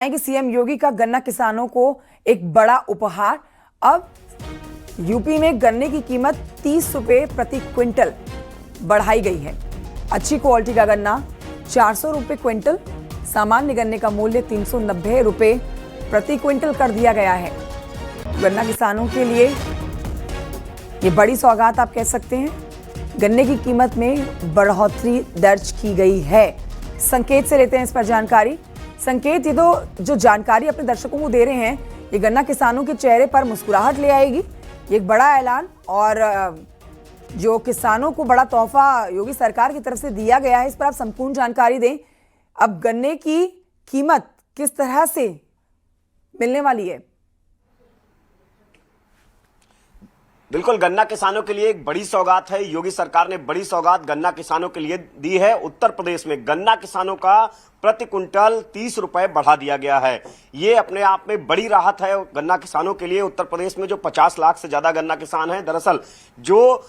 कि सीएम योगी का गन्ना किसानों को एक बड़ा उपहार। अब यूपी में गन्ने की कीमत 30 रुपए प्रति क्विंटल बढ़ाई गई है। अच्छी क्वालिटी का गन्ना 400 रुपए क्विंटल, सामान्य गन्ने का मूल्य 390 रुपए प्रति क्विंटल कर दिया गया है। गन्ना किसानों के लिए ये बड़ी सौगात आप कह सकते हैं। गन्ने की कीमत में बढ़ोतरी दर्ज की गई है। संकेत से लेते हैं इस पर जानकारी। संकेत, ये तो जो जानकारी अपने दर्शकों को दे रहे हैं, ये गन्ना किसानों के चेहरे पर मुस्कुराहट ले आएगी। ये एक बड़ा ऐलान और जो किसानों को बड़ा तोहफा योगी सरकार की तरफ से दिया गया है, इस पर आप संपूर्ण जानकारी दें। अब गन्ने की कीमत किस तरह से मिलने वाली है? बिल्कुल, गन्ना किसानों के लिए एक बड़ी सौगात है। योगी सरकार ने बड़ी सौगात गन्ना किसानों के लिए दी है। उत्तर प्रदेश में गन्ना किसानों का प्रति क्विंटल 30 रुपए बढ़ा दिया गया है। ये अपने आप में बड़ी राहत है गन्ना किसानों के लिए। उत्तर प्रदेश में जो 50 लाख से ज्यादा गन्ना किसान हैं, दरअसल जो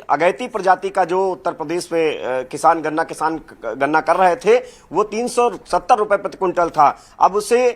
अगैती प्रजाति का जो उत्तर प्रदेश में गन्ना कर रहे थे, वो 370 रुपए प्रति क्विंटल था। अब उसे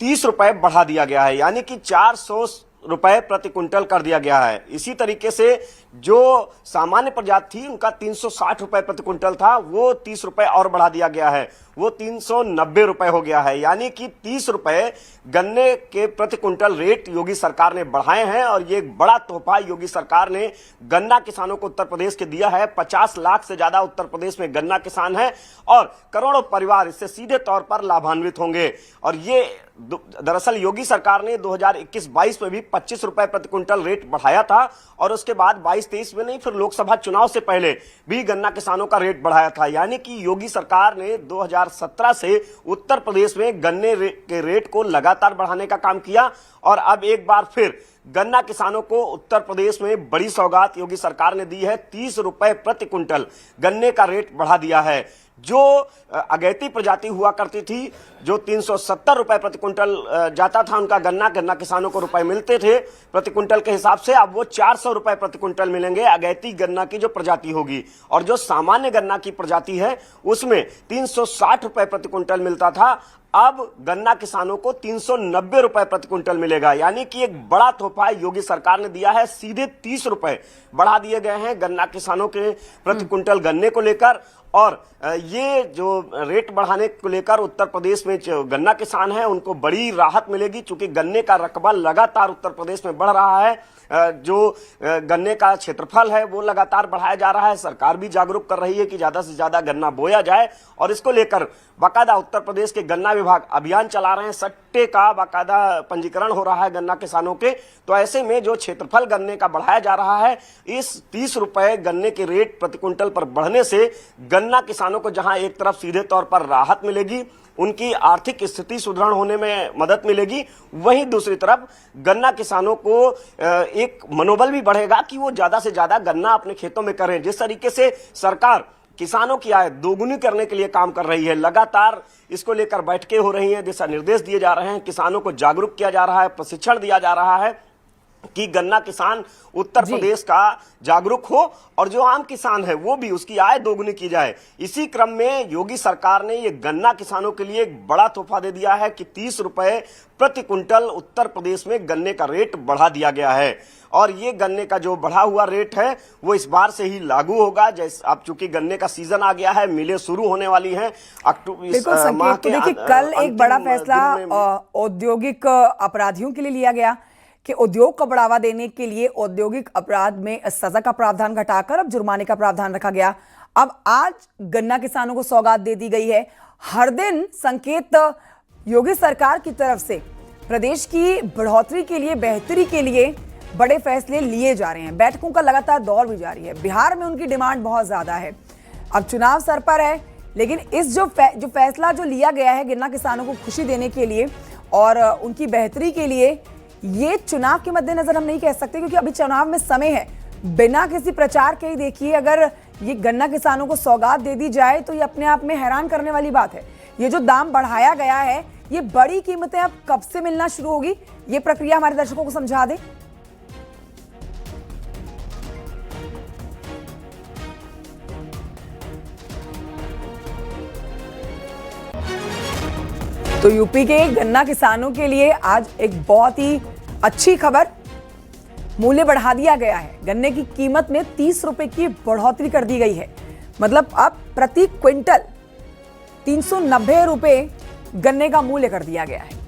30 रुपए बढ़ा दिया गया है, यानी कि 400 रुपए प्रति क्विंटल कर दिया गया है। इसी तरीके से जो सामान्य प्रजाति थी, उनका 360 रुपए प्रति क्विंटल था, वो 30 रुपए और बढ़ा दिया गया है, वो 390 रुपए हो गया है। यानी कि 30 रुपए गन्ने के प्रति क्विंटल रेट योगी सरकार ने बढ़ाए हैं। और ये एक बड़ा तोहफा योगी सरकार ने गन्ना किसानों को उत्तर प्रदेश के दिया है। 50 लाख से ज्यादा उत्तर प्रदेश में गन्ना किसान है और करोड़ों परिवार इससे सीधे तौर पर लाभान्वित होंगे। और ये दरअसल योगी सरकार ने 2021-22 में भी 25 रुपए प्रति क्विंटल रेट बढ़ाया था और उसके बाद 22-23 में नहीं, फिर लोकसभा चुनाव से पहले भी गन्ना किसानों का रेट बढ़ाया था। यानी कि योगी सरकार ने 2017 से उत्तर प्रदेश में गन्ने के रेट को लगातार बढ़ाने का काम किया। और अब एक बार फिर गन्ना किसानों को उत्तर प्रदेश में बड़ी सौगात योगी सरकार ने दी है। 30 रुपए प्रति क्विंटल गन्ने का रेट बढ़ा दिया है। जो अगैती प्रजाति हुआ करती थी, जो 370 रुपए प्रति क्विंटल जाता था उनका गन्ना किसानों को रुपए मिलते थे प्रति क्विंटल के हिसाब से, अब वो 400 रुपए प्रति क्विंटल मिलेंगे अगैती गन्ना की जो प्रजाति होगी। और जो सामान्य गन्ना की प्रजाति है, उसमें 360 रुपए प्रति क्विंटल मिलता था, अब गन्ना किसानों को 390 रुपए प्रति क्विंटल मिलेगा। यानी कि एक बड़ा तोहफा योगी सरकार ने दिया है। सीधे 30 रुपए बढ़ा दिए गए हैं गन्ना किसानों के प्रति क्विंटल गन्ने को लेकर। और ये जो रेट बढ़ाने को लेकर उत्तर प्रदेश में जो गन्ना किसान हैं, उनको बड़ी राहत मिलेगी, चूंकि गन्ने का रकबा लगातार उत्तर प्रदेश में बढ़ रहा है। जो गन्ने का क्षेत्रफल है वो लगातार बढ़ाया जा रहा है। सरकार भी जागरूक कर रही है कि ज्यादा से ज्यादा गन्ना बोया जाए और इसको लेकर बाकायदा उत्तर प्रदेश के गन्ना विभाग अभियान चला रहे हैं। सट्टे का बाकायदा पंजीकरण हो रहा है गन्ना किसानों के। तो ऐसे में जो क्षेत्रफल गन्ने का बढ़ाया जा रहा है, इस 30 रुपए गन्ने के रेट प्रति क्विंटल पर बढ़ने से गन्ना किसानों को जहां एक तरफ सीधे तौर पर राहत मिलेगी, उनकी आर्थिक स्थिति सुदृढ़ होने में मदद मिलेगी, वहीं दूसरी तरफ गन्ना किसानों को एक मनोबल भी बढ़ेगा कि वो ज्यादा से ज्यादा गन्ना अपने खेतों में करें। जिस तरीके से सरकार किसानों की आय दोगुनी करने के लिए काम कर रही है, लगातार इसको लेकर बैठकें हो रही हैं, दिशा निर्देश दिए जा रहे हैं, किसानों को जागरूक किया जा रहा है, प्रशिक्षण दिया जा रहा है कि गन्ना किसान उत्तर प्रदेश का जागरूक हो और जो आम किसान है वो भी उसकी आय दोगुनी की जाए। इसी क्रम में योगी सरकार ने ये गन्ना किसानों के लिए एक बड़ा तोहफा दे दिया है कि 30 रुपए प्रति क्विंटल उत्तर प्रदेश में गन्ने का रेट बढ़ा दिया गया है। और ये गन्ने का जो बढ़ा हुआ रेट है वो इस बार से ही लागू होगा। जैसे अब चूंकि गन्ने का सीजन आ गया है, मिलें शुरू होने वाली हैं अक्टूबर माह के। देखिए, कल एक बड़ा फैसला औद्योगिक अपराधियों के लिए लिया गया कि उद्योग को बढ़ावा देने के लिए औद्योगिक अपराध में सजा का प्रावधान घटाकर अब जुर्माने का प्रावधान रखा गया। अब आज गन्ना किसानों को सौगात दे दी गई है। हर दिन संकेत योगी सरकार की तरफ से प्रदेश की बढ़ोतरी के लिए, बेहतरी के लिए बड़े फैसले लिए जा रहे हैं। बैठकों का लगातार दौर भी जारी है। बिहार में उनकी डिमांड बहुत ज्यादा है। अब चुनाव सर पर है, लेकिन इस जो फैसला जो लिया गया है गन्ना किसानों को खुशी देने के लिए और उनकी बेहतरी के लिए, ये चुनाव के मद्देनजर हम नहीं कह सकते, क्योंकि अभी चुनाव में समय है। बिना किसी प्रचार के ही देखिए, अगर ये गन्ना किसानों को सौगात दे दी जाए तो ये अपने आप में हैरान करने वाली बात है। ये जो दाम बढ़ाया गया है, ये बड़ी कीमतें अब कब से मिलना शुरू होगी, ये प्रक्रिया हमारे दर्शकों को समझा दें। तो यूपी के गन्ना किसानों के लिए आज एक बहुत ही अच्छी खबर, मूल्य बढ़ा दिया गया है। गन्ने की कीमत में 30 रुपए की बढ़ोतरी कर दी गई है। मतलब अब प्रति क्विंटल 390 रुपए गन्ने का मूल्य कर दिया गया है।